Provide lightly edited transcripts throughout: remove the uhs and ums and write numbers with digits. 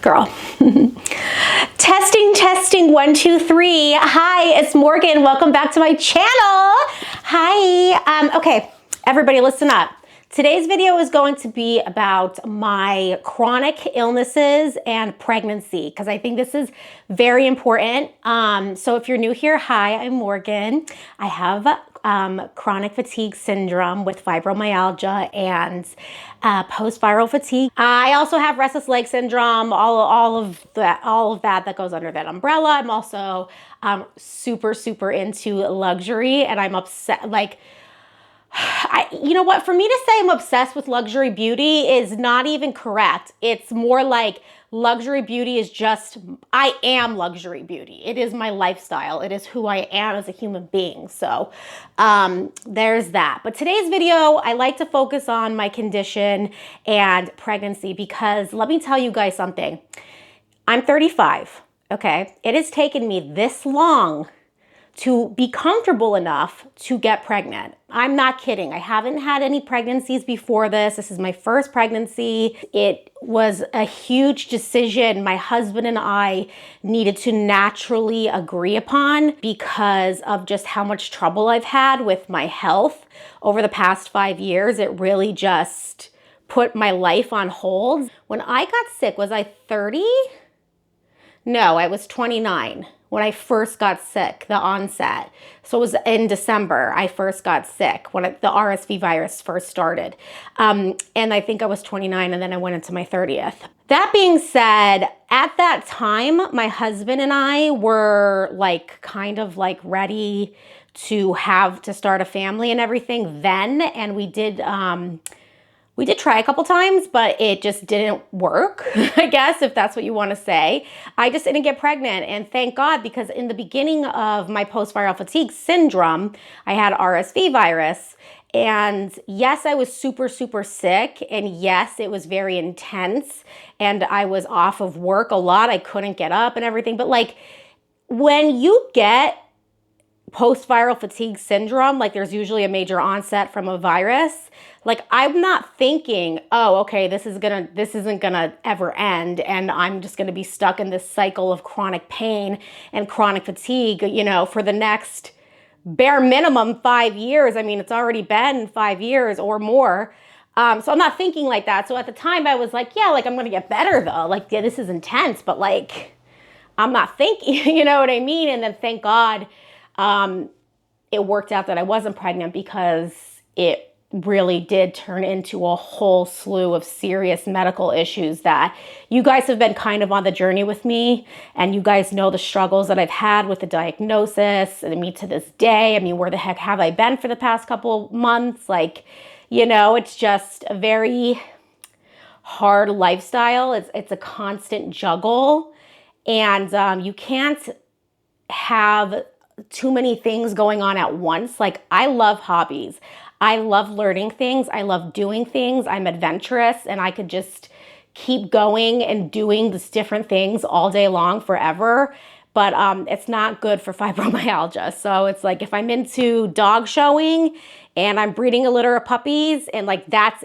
Girl. Testing, 1, 2, 3. Hi, it's Morgan. Welcome back to my channel. Hi. Okay, everybody listen up. Today's video is going to be about my chronic illnesses and pregnancy, because I think this is very important. So if you're new here, hi, I'm Morgan. I have chronic fatigue syndrome with fibromyalgia and post-viral fatigue. I also have restless leg syndrome, all of that goes under that umbrella. I'm also super into luxury, and I'm upset, like, you know what, for me to say I'm obsessed with luxury beauty is not even correct. It's more like luxury beauty is just, I am luxury beauty. It is my lifestyle. It is who I am as a human being. So there's that. But today's video, I like to focus on my condition and pregnancy, because let me tell you guys something. I'm 35, okay? It has taken me this long to be comfortable enough to get pregnant. I'm not kidding. I haven't had any pregnancies before this. This is my first pregnancy. It was a huge decision my husband and I needed to naturally agree upon because of just how much trouble I've had with my health over the past 5 years. It really just put my life on hold. When I got sick, was I 30? No, I was 29. When I first got sick, the onset. So it was in December, I first got sick when the RSV virus first started. And I think I was 29, and then I went into my 30th. That being said, at that time, my husband and I were like kind of like ready to start a family and everything then. And we did try a couple times, but it just didn't work, I guess, if that's what you want to say. I just didn't get pregnant, and thank God, because in the beginning of my post-viral fatigue syndrome, I had RSV virus, and yes, I was super sick, and yes, it was very intense, and I was off of work a lot. I couldn't get up and everything, but like when you get post-viral fatigue syndrome, like there's usually a major onset from a virus. Like I'm not thinking, oh, okay, this isn't gonna ever end, and I'm just gonna be stuck in this cycle of chronic pain and chronic fatigue, you know, for the next bare minimum 5 years. I mean, it's already been 5 years or more. So I'm not thinking like that. So at the time I was like, yeah, like I'm gonna get better though. Like, yeah, this is intense, but like, I'm not thinking, you know what I mean? And then thank God, it worked out that I wasn't pregnant, because it really did turn into a whole slew of serious medical issues that you guys have been kind of on the journey with me, and you guys know the struggles that I've had with the diagnosis. And I mean, to this day, I mean, where the heck have I been for the past couple months? Like, you know, it's just a very hard lifestyle. It's a constant juggle, and you can't have too many things going on at once. Like, I love hobbies. I love learning things. I love doing things. I'm adventurous, and I could just keep going and doing these different things all day long forever. But it's not good for fibromyalgia. So it's like, if I'm into dog showing and I'm breeding a litter of puppies, and like that's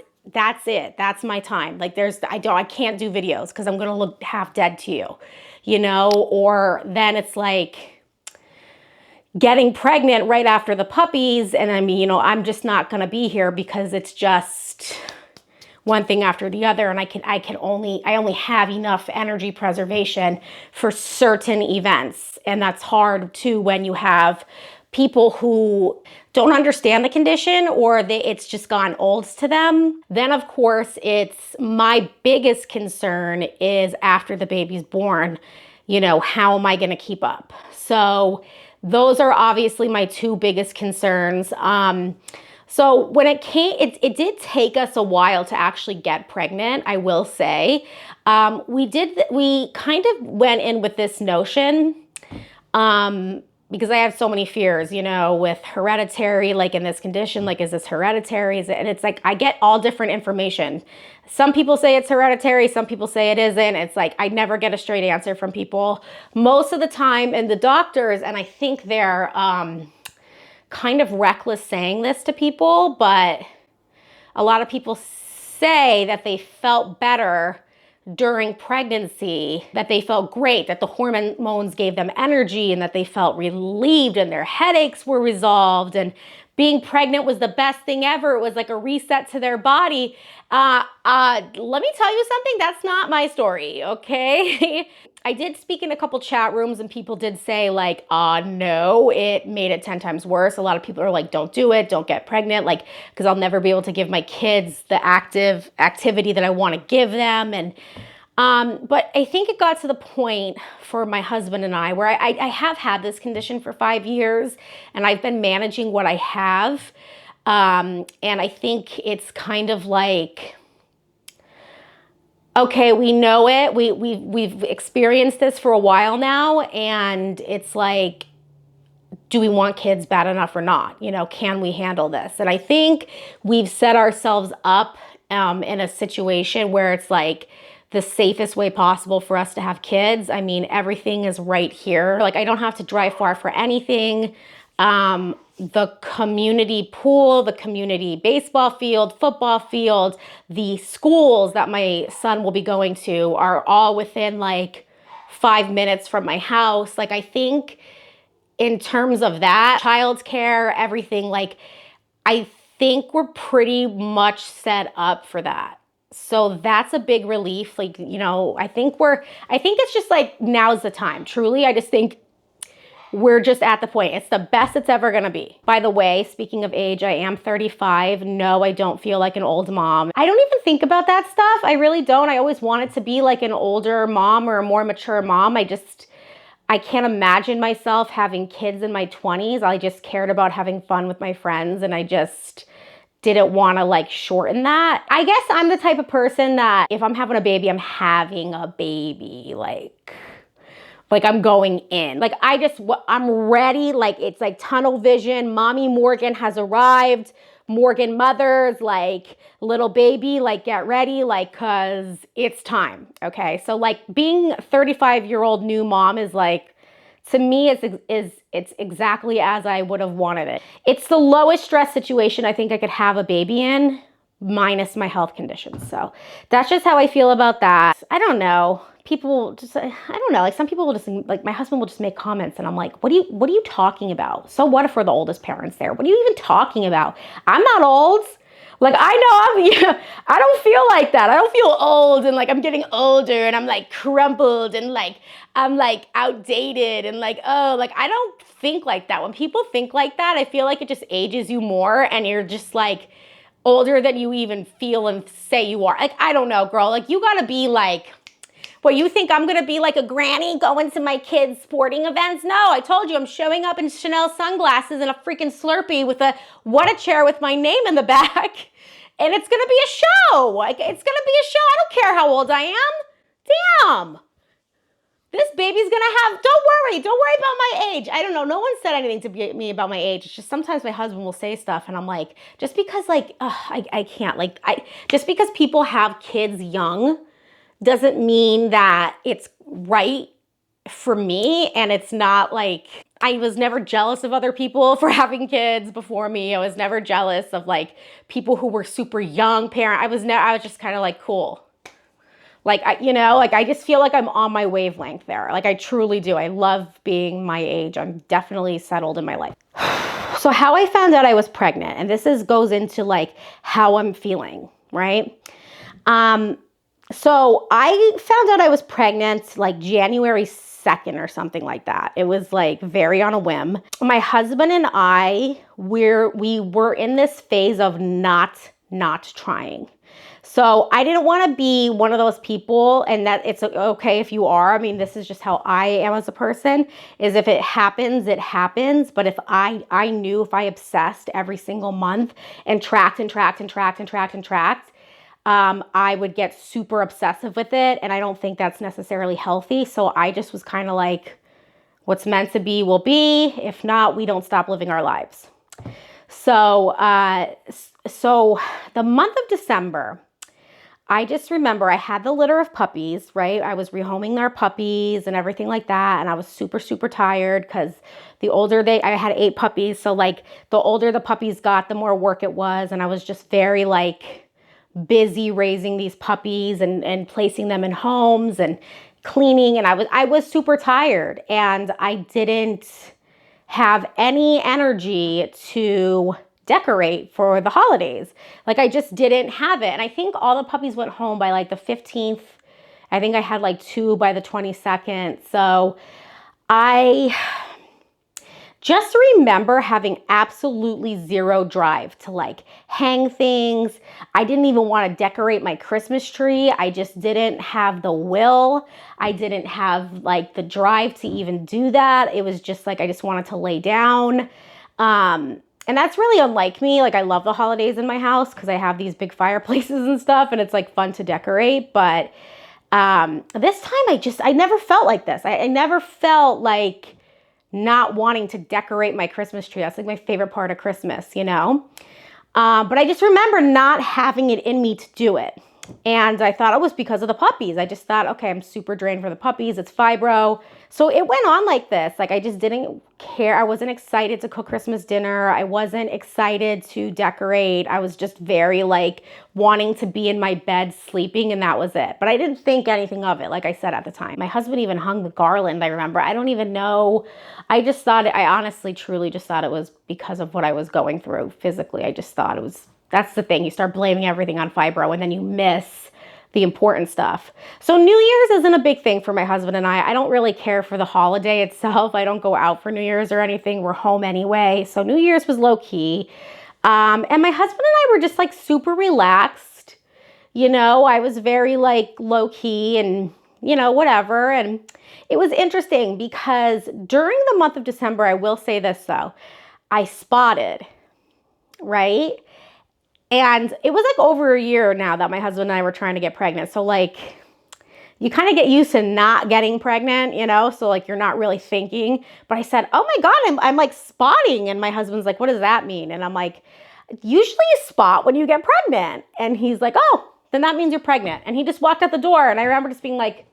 it. That's my time. Like I can't do videos because I'm gonna look half dead to you, you know. Or then it's like getting pregnant right after the puppies, and I mean, you know, I'm just not gonna be here because it's just one thing after the other, and I only have enough energy preservation for certain events, and that's hard too when you have people who don't understand the condition, or it's just gone old to them. Then of course, it's my biggest concern is after the baby's born, you know, how am I gonna keep up? So those are obviously my two biggest concerns. So when it did take us a while to actually get pregnant, I will say. We kind of went in with this notion, because I have so many fears, you know, with hereditary, like in this condition, like, is this hereditary? And it's like, I get all different information. Some people say it's hereditary, some people say it isn't. It's like, I never get a straight answer from people most of the time. And the doctors, and I think they're kind of reckless saying this to people, but a lot of people say that they felt better during pregnancy, that they felt great, that the hormones gave them energy and that they felt relieved and their headaches were resolved and being pregnant was the best thing ever. It was like a reset to their body. Let me tell you something, that's not my story, okay? I did speak in a couple chat rooms and people did say like, no, it made it 10 times worse. A lot of people are like, don't do it, don't get pregnant, like, because I'll never be able to give my kids the active activity that I want to give them. And but I think it got to the point for my husband and I where I have had this condition for 5 years and I've been managing what I have. And I think it's kind of like, okay, we know it. We've experienced this for a while now, and it's like, do we want kids bad enough or not? You know, can we handle this? And I think we've set ourselves up in a situation where it's like the safest way possible for us to have kids. I mean, everything is right here. Like, I don't have to drive far for anything. The community pool, the community baseball field, football field, the schools that my son will be going to are all within like 5 minutes from my house. Like, I think in terms of that, childcare, everything, like, I think we're pretty much set up for that. So that's a big relief. Like, you know, I think it's just like, now's the time. Truly, I just think we're just at the point. It's the best it's ever gonna be. By the way, speaking of age, I am 35. No, I don't feel like an old mom. I don't even think about that stuff. I really don't. I always wanted to be like an older mom or a more mature mom. I can't imagine myself having kids in my 20s. I just cared about having fun with my friends, and I just didn't want to like shorten that. I guess I'm the type of person that if I'm having a baby, I'm having a baby. Like I'm going in. Like I'm ready. Like it's like tunnel vision. Mommy Morgan has arrived. Morgan mothers, like little baby, like get ready, like, cause it's time. Okay. So like being a 35-year-old new mom is like, to me, it's exactly as I would have wanted it. It's the lowest stress situation I think I could have a baby in, minus my health conditions. So that's just how I feel about that. I don't know. People just, I don't know, like some people will just, like my husband will just make comments and I'm like, what are you talking about? So what if we're the oldest parents there? What are you even talking about? I'm not old. Like, I don't feel like that. I don't feel old and like I'm getting older and I'm like crumpled and like I'm like outdated and like, oh, like I don't think like that. When people think like that, I feel like it just ages you more and you're just like older than you even feel and say you are. Like, I don't know, girl. Like, you gotta be like, well, you think I'm gonna be like a granny going to my kids' sporting events? No, I told you I'm showing up in Chanel sunglasses and a freaking Slurpee with a chair with my name in the back. And it's gonna be a show. Like, it's gonna be a show. I don't care how old I am. Damn. This baby's gonna have, don't worry about my age. I don't know, no one said anything to me about my age. It's just sometimes my husband will say stuff and I'm like, just because like, I can't, like, just because people have kids young doesn't mean that it's right for me. And it's not like, I was never jealous of other people for having kids before me. I was never jealous of like people who were super young parent. I was just kind of like, cool. Like, I just feel like I'm on my wavelength there. Like, I truly do. I love being my age. I'm definitely settled in my life. So how I found out I was pregnant, and this goes into like how I'm feeling, right? So I found out I was pregnant like January 2nd or something like that. It was like very on a whim. My husband and I, we were in this phase of not trying. So I didn't want to be one of those people, and that it's okay if you are. I mean, this is just how I am as a person, is if it happens, it happens. But if I knew if I obsessed every single month and tracked, I would get super obsessive with it. And I don't think that's necessarily healthy. So I just was kind of like, what's meant to be will be. If not, we don't stop living our lives. So, so the month of December, I just remember I had the litter of puppies, right? I was rehoming their puppies and everything like that. And I was super, super tired because the older I had 8 puppies. So like the older the puppies got, the more work it was. And I was just very like busy raising these puppies and placing them in homes and cleaning. And I was super tired, and I didn't have any energy to decorate for the holidays. Like, I just didn't have it. And I think all the puppies went home by like the 15th. I think I had like 2 by the 22nd. So I just remember having absolutely zero drive to like hang things. I didn't even want to decorate my Christmas tree. I just didn't have the will. I didn't have like the drive to even do that. It was just like, I just wanted to lay down. And that's really unlike me. Like, I love the holidays in my house because I have these big fireplaces and stuff, and it's like fun to decorate. But this time I never felt like this. I never felt like not wanting to decorate my Christmas tree. That's like my favorite part of Christmas, you know? But I just remember not having it in me to do it. And I thought it was because of the puppies. I just thought, okay, I'm super drained for the puppies. It's fibro. So it went on like this. Like, I just didn't care. I wasn't excited to cook Christmas dinner. I wasn't excited to decorate. I was just very like wanting to be in my bed sleeping, and that was it. But I didn't think anything of it, like I said at the time. My husband even hung the garland, I remember. I don't even know. I honestly, truly just thought it was because of what I was going through physically. I just thought it was, that's the thing. You start blaming everything on fibro, and then you miss the important stuff. So New Year's isn't a big thing for my husband and I. I don't really care for the holiday itself. I don't go out for New Year's or anything. We're home anyway. So New Year's was low key. And my husband and I were just like super relaxed. You know, I was very like low key and, you know, whatever. And it was interesting because during the month of December, I will say this though, I spotted, right? And it was like over a year now that my husband and I were trying to get pregnant. So like, you kind of get used to not getting pregnant, you know? So like, you're not really thinking. But I said, oh my God, I'm like spotting. And my husband's like, what does that mean? And I'm like, usually you spot when you get pregnant. And he's like, oh, then that means you're pregnant. And he just walked out the door. And I remember just being like,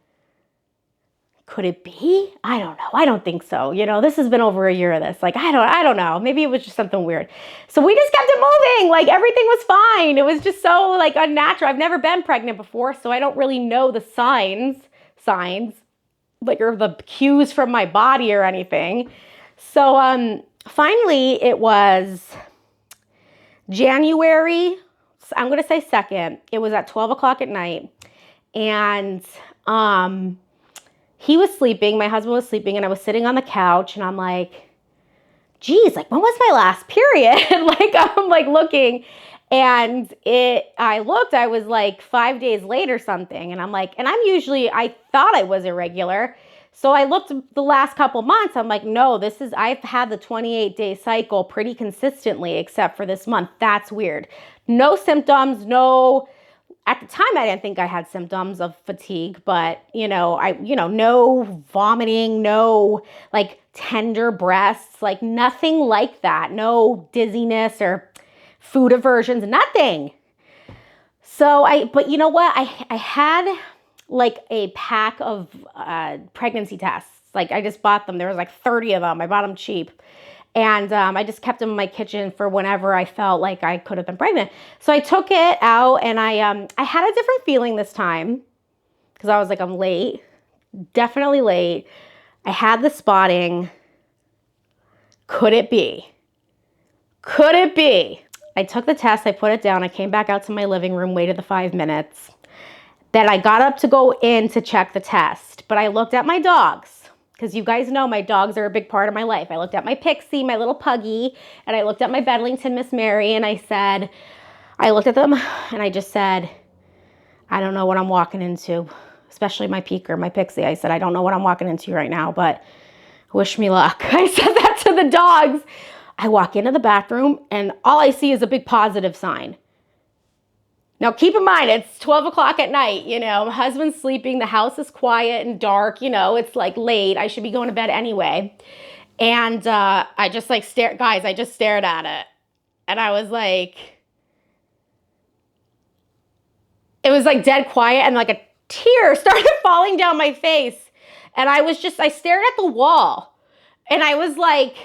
could it be? I don't know. I don't think so. You know, this has been over a year of this. Like, I don't know. Maybe it was just something weird. So we just kept it moving. Like, everything was fine. It was just so like unnatural. I've never been pregnant before, so I don't really know the signs, like, or the cues from my body or anything. So finally it was January, I'm going to say 2nd. It was at 12 o'clock at night. And he was sleeping, my husband was sleeping, and I was sitting on the couch, and I'm like, geez, like, when was my last period? Like, I'm like looking, and I looked, I was like 5 days late or something, and I'm like, and I thought I was irregular. So I looked the last couple months, I'm like, no, I've had the 28-day cycle pretty consistently, except for this month. That's weird. No symptoms, at the time, I didn't think I had symptoms of fatigue, but, no vomiting, no like tender breasts, like nothing like that. No dizziness or food aversions, nothing. So but you know what? I had like a pack of pregnancy tests. Like, I just bought them. There was like 30 of them. I bought them cheap. And I just kept them in my kitchen for whenever I felt like I could have been pregnant. So I took it out, and I had a different feeling this time because I was like, I'm late, definitely late. I had the spotting. Could it be? Could it be? I took the test, I put it down, I came back out to my living room, waited the 5 minutes. Then I got up to go in to check the test, but I looked at my dogs. Because you guys know my dogs are a big part of my life. I looked at my Pixie, my little puggy, and I looked at my Bedlington, Miss Mary, and I looked at them, and I just said, I don't know what I'm walking into, especially my Peeker, my Pixie. I said, I don't know what I'm walking into right now, but wish me luck. I said that to the dogs. I walk into the bathroom, and all I see is a big positive sign. Now, keep in mind, it's 12 o'clock at night, my husband's sleeping, the house is quiet and dark, it's like late, I should be going to bed anyway. And I just like stared at it. And I was like, it was like dead quiet, and like a tear started falling down my face. And I stared at the wall, and I was like,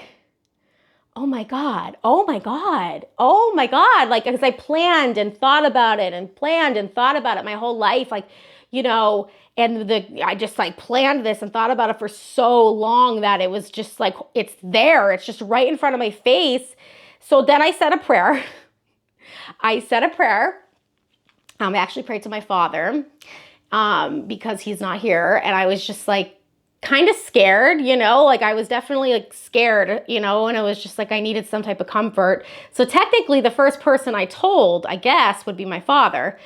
oh my God, oh my God, oh my God. Like, because I planned and thought about it and planned and thought about it my whole life. Like, you know, and I just like planned this and thought about it for so long that it was just like, it's there. It's just right in front of my face. So then I said a prayer. I said a prayer. I actually prayed to my father because he's not here. And I was just like, kind of scared, you know, like I was definitely like scared, you know, and it was just like I needed some type of comfort. So technically the first person I told, I guess, would be my father,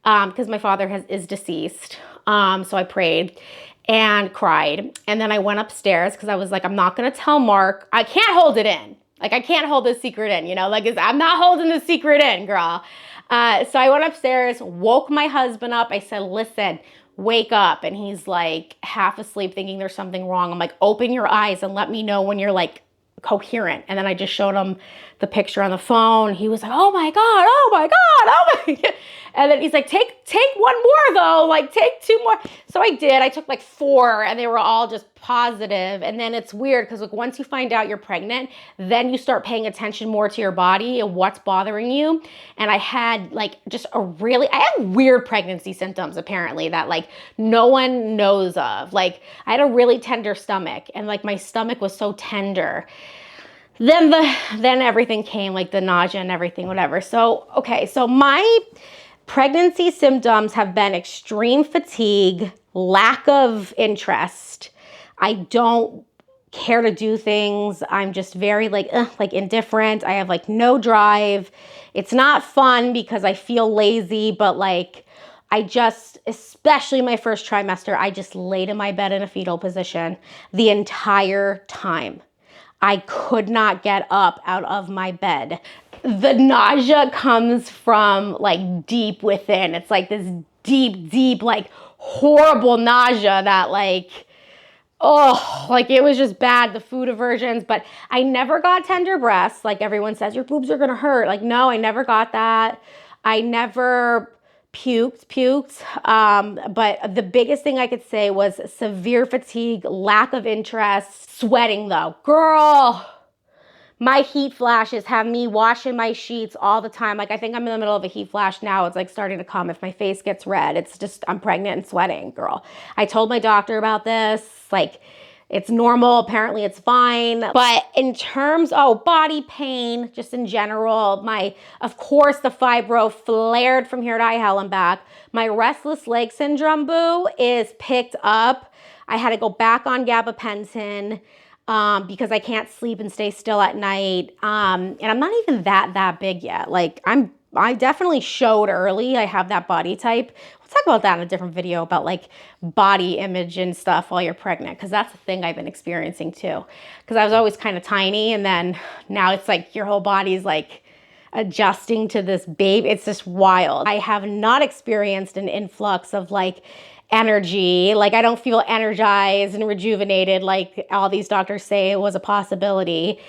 because my father is deceased. So I prayed and cried. And then I went upstairs because I was like, I'm not going to tell Mark. I can't hold it in. Like, I can't hold this secret in, you know, like I'm not holding the secret in, girl. So I went upstairs, woke my husband up. I said, listen, wake up. And he's like half asleep thinking there's something wrong. I'm like, open your eyes and let me know when you're like coherent. And then I just showed him the picture on the phone. He was like, oh my God, oh my God, oh my God. And then he's like, take one more though, like take 2 more. So I did. I took like 4 and they were all just positive. And then it's weird because like once you find out you're pregnant, then you start paying attention more to your body and what's bothering you. And I had like just I had weird pregnancy symptoms apparently that like no one knows of. Like I had a really tender stomach and like my stomach was so tender. Then everything came, like the nausea and everything, whatever. So, okay, so my pregnancy symptoms have been extreme fatigue, lack of interest. I don't care to do things. I'm just very like indifferent. I have like no drive. It's not fun because I feel lazy, but like I just, especially my first trimester, I just laid in my bed in a fetal position the entire time. I could not get up out of my bed. The nausea comes from like deep within. It's like this deep, like horrible nausea that like, oh, like it was just bad, the food aversions. But I never got tender breasts. Like everyone says, your boobs are gonna hurt. Like, no, I never got that. I never puked. But the biggest thing I could say was severe fatigue, lack of interest, sweating though. Girl, my heat flashes have me washing my sheets all the time. Like I think I'm in the middle of a heat flash now. It's like starting to come. If my face gets red, it's just, I'm pregnant and sweating, girl. I told my doctor about this. Like it's normal. Apparently it's fine. But in terms, body pain, just in general, of course, the fibro flared from here to high hell and back. My restless leg syndrome, boo, is picked up. I had to go back on gabapentin because I can't sleep and stay still at night. And I'm not even that big yet. Like I definitely showed early. I have that body type. We'll talk about that in a different video about like body image and stuff while you're pregnant, because that's the thing I've been experiencing too. Because I was always kind of tiny, and then now it's like your whole body's like adjusting to this baby. It's just wild. I have not experienced an influx of like energy. Like I don't feel energized and rejuvenated like all these doctors say it was a possibility.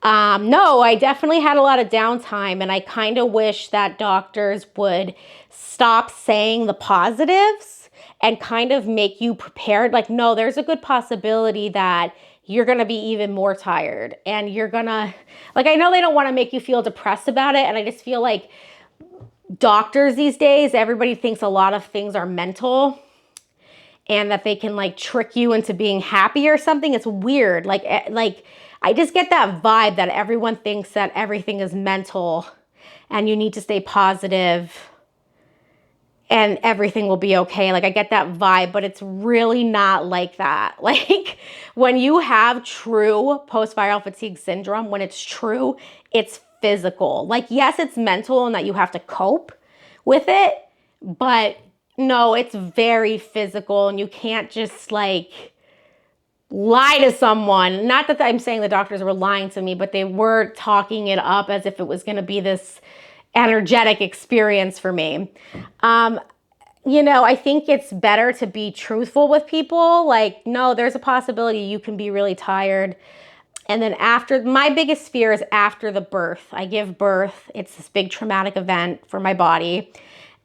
No, I definitely had a lot of downtime, and I kind of wish that doctors would stop saying the positives and kind of make you prepared. Like, no, there's a good possibility that you're going to be even more tired, and you're going to, like, I know they don't want to make you feel depressed about it. And I just feel like doctors these days, everybody thinks a lot of things are mental and that they can like trick you into being happy or something. It's weird. Like I just get that vibe that everyone thinks that everything is mental and you need to stay positive and everything will be okay. Like I get that vibe, but it's really not like that. Like when you have true post-viral fatigue syndrome, when it's true, it's physical. Like, yes, it's mental and that you have to cope with it, but no, it's very physical, and you can't just like lie to someone. Not that I'm saying the doctors were lying to me, but they were talking it up as if it was going to be this energetic experience for me. You know, I think it's better to be truthful with people. Like, no, there's a possibility you can be really tired. And then my biggest fear is after the birth. I give birth. It's this big traumatic event for my body.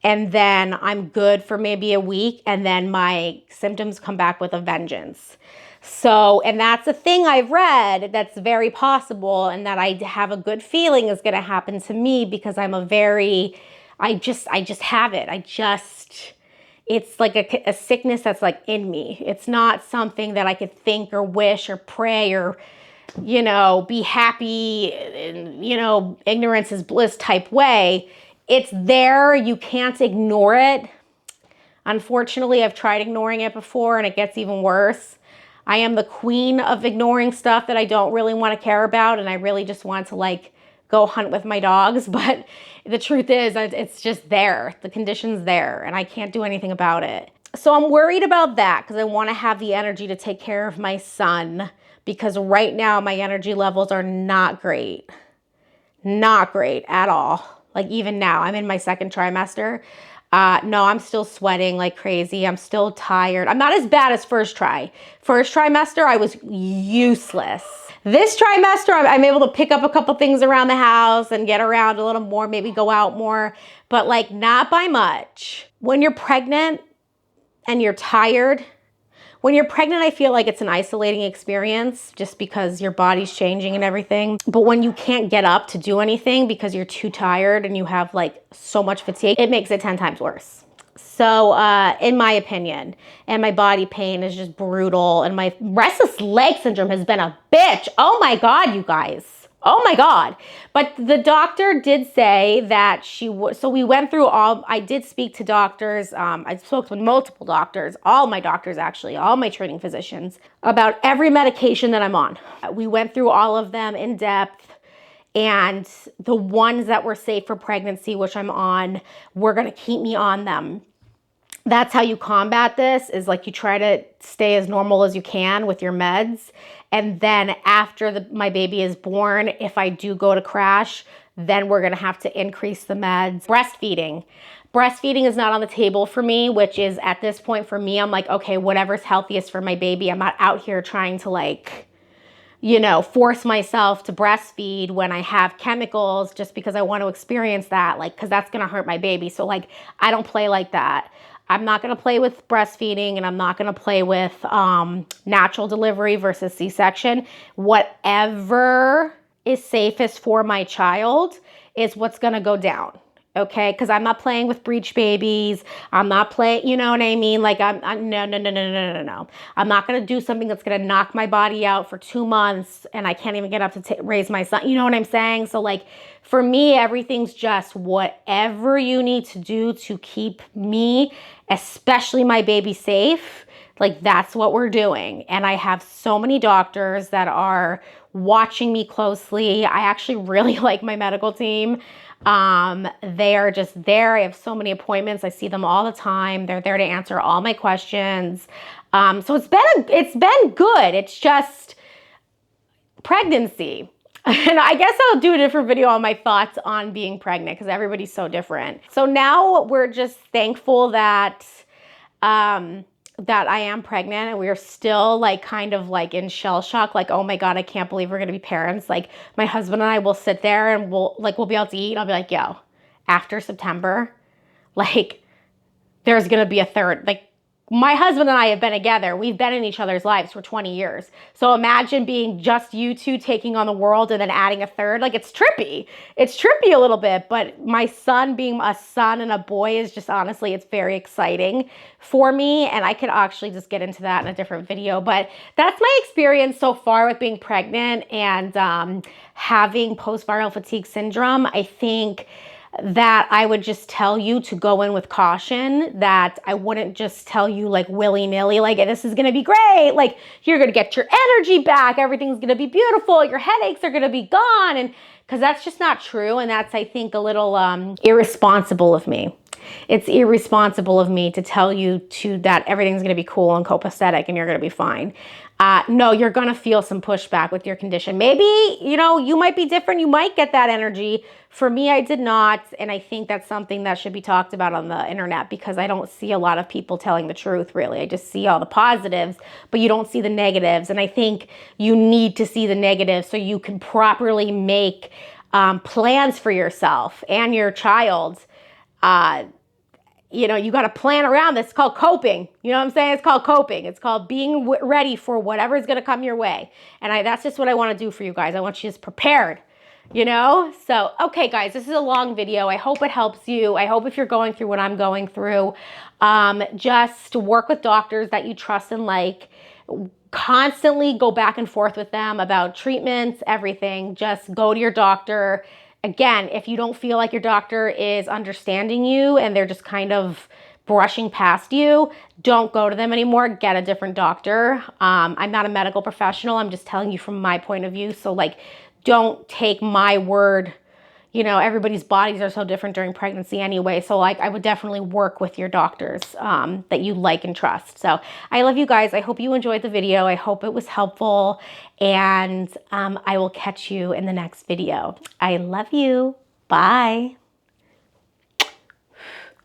and then I'm good for maybe a week, and then my symptoms come back with a vengeance. So, and that's a thing I've read that's very possible, and that I have a good feeling is going to happen to me because I'm I just have it. It's like a sickness that's like in me. It's not something that I could think or wish or pray or, be happy and, ignorance is bliss type way. It's there. You can't ignore it. Unfortunately, I've tried ignoring it before and it gets even worse. I am the queen of ignoring stuff that I don't really want to care about, and I really just want to like go hunt with my dogs. But the truth is, it's just there. The condition's there and I can't do anything about it. So I'm worried about that because I want to have the energy to take care of my son, because right now my energy levels are not great. Not great at all. Like even now, I'm in my second trimester. No, I'm still sweating like crazy. I'm still tired. I'm not as bad as first try. First trimester, I was useless. This trimester, I'm able to pick up a couple things around the house and get around a little more, maybe go out more, but like not by much. When you're pregnant and you're tired, when you're pregnant, I feel like it's an isolating experience just because your body's changing and everything. But when you can't get up to do anything because you're too tired and you have like so much fatigue, it makes it 10 times worse. So in my opinion, and my body pain is just brutal, and my restless leg syndrome has been a bitch. Oh my God, you guys. Oh my God. But the doctor did say that she would, so we went through I did speak to doctors. I spoke with multiple doctors, all my doctors actually, all my treating physicians, about every medication that I'm on. We went through all of them in depth, and the ones that were safe for pregnancy, which I'm on, were gonna keep me on them. That's how you combat this, is like you try to stay as normal as you can with your meds. And then after my baby is born, if I do go to crash, then we're gonna have to increase the meds. Breastfeeding. Breastfeeding is not on the table for me, which is at this point for me, I'm like, okay, whatever's healthiest for my baby. I'm not out here trying to like, force myself to breastfeed when I have chemicals just because I want to experience that, like, because that's gonna hurt my baby. So like, I don't play like that. I'm not going to play with breastfeeding, and I'm not going to play with natural delivery versus C-section. Whatever is safest for my child is what's going to go down. Okay, because I'm not playing with breech babies. I'm not playing, you know what I mean? Like no. I'm not gonna do something that's gonna knock my body out for 2 months and I can't even get up to raise my son. You know what I'm saying? So like for me, everything's just whatever you need to do to keep me, especially my baby, safe. Like that's what we're doing. And I have so many doctors that are watching me closely. I actually really like my medical team. They are just there. I have so many appointments. I see them all the time. They're there to answer all my questions. So it's been good. It's just pregnancy. And I guess I'll do a different video on my thoughts on being pregnant because everybody's so different. So now we're just thankful that I am pregnant, and we are still like kind of like in shell shock, like, oh my God, I can't believe we're gonna be parents. Like my husband and I will sit there and we'll be able to eat. And I'll be like, yo, after September, like there's gonna be a third. Like my husband and I have been together. We've been in each other's lives for 20 years. So imagine being just you two taking on the world and then adding a third. Like it's trippy. It's trippy a little bit, but my son being a son and a boy is just, honestly, it's very exciting for me. And I could actually just get into that in a different video, but that's my experience so far with being pregnant and having post-viral fatigue syndrome. I think that I would just tell you to go in with caution, that I wouldn't just tell you like willy-nilly, like this is gonna be great, like you're gonna get your energy back, everything's gonna be beautiful, your headaches are gonna be gone, and because that's just not true. And that's, I think, a little irresponsible of me. It's irresponsible of me to tell you that everything's gonna be cool and copacetic and you're gonna be fine. No, you're gonna feel some pushback with your condition. Maybe, you might be different. You might get that energy. For me, I did not. And I think that's something that should be talked about on the internet, because I don't see a lot of people telling the truth, really. I just see all the positives, but you don't see the negatives. And I think you need to see the negatives so you can properly make plans for yourself and your child. you know, you got to plan around this. It's called coping. You know what I'm saying? It's called coping. It's called being ready for whatever is going to come your way. And that's just what I want to do for you guys. I want you just prepared, you know? So, okay, guys, this is a long video. I hope it helps you. I hope if you're going through what I'm going through, just work with doctors that you trust and like. Constantly go back and forth with them about treatments, everything. Just go to your doctor. Again, if you don't feel like your doctor is understanding you and they're just kind of brushing past you, don't go to them anymore. Get a different doctor. I'm not a medical professional. I'm just telling you from my point of view. So like, don't take my word. You know, everybody's bodies are so different during pregnancy anyway. So like, I would definitely work with your doctors that you like and trust. So I love you guys. I hope you enjoyed the video. I hope it was helpful. And I will catch you in the next video. I love you. Bye.